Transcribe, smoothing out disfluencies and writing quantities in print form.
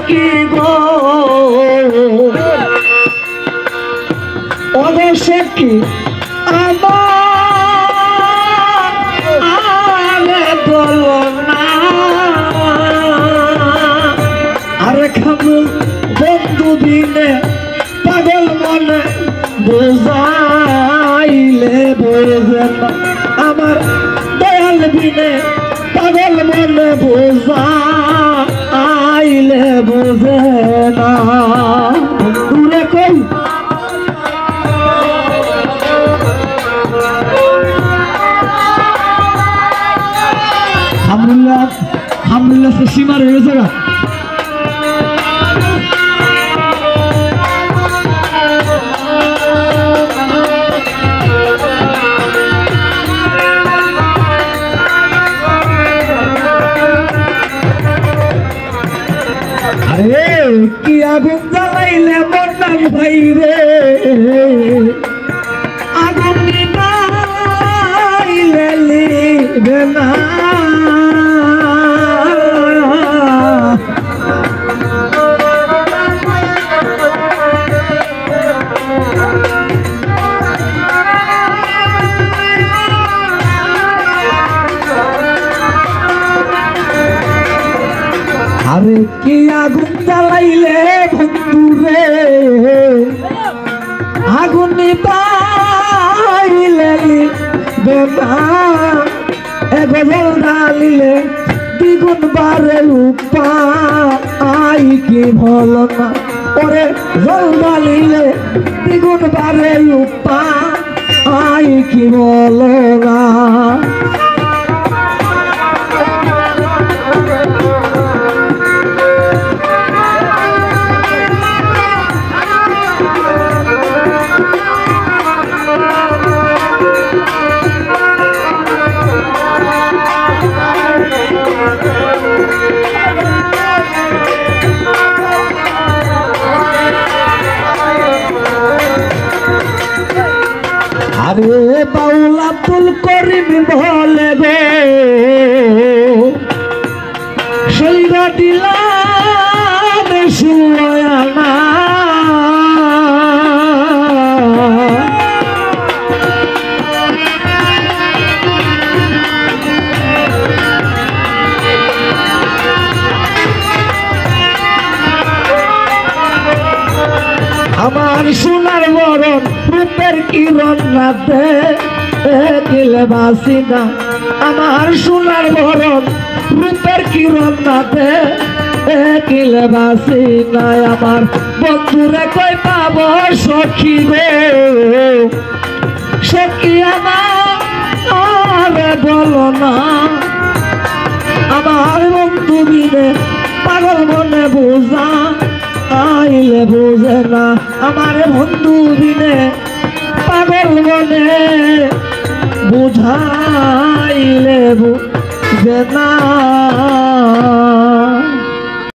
কি গো অবশ্য কি আমার বলো না আরে খাবো বন্ধু দিনে পাগল মনে বোঝাইলে বোঝে না আমার দয়াল দিনে পাগল মনে বোঝাইলে বোঝে না দূরে কই alhamdulillah से सीमा रहे जगह अरे किया गुंजा लाइले मोटा भाई रे आगुन लाइले ली बेना अरे किया आगुन जलाइले बंधु रे आगुन निभाइले बेना एगोल डालिले द्विगुण बारे उपाय की भलो ना ओरे जल डालिले द्विगुण बारे उपाय की भलो ना अरे बाउल अब्दुल करीम बोले गो शैरा दिलाम सुयाना हमार सोनार बरन रूपेर किरण राते दिले बासिना हमार सोनार बरन रूपेर किरण राते दिले बासिना हमार बंधुरे कई पाबो सखी गो सखी आमारे बोलो ना हमार बंधु बिने पागल मने बोझा आइले बुझे ना हमारे बंधु दिने पागल मने बुझाइले बुझे ना।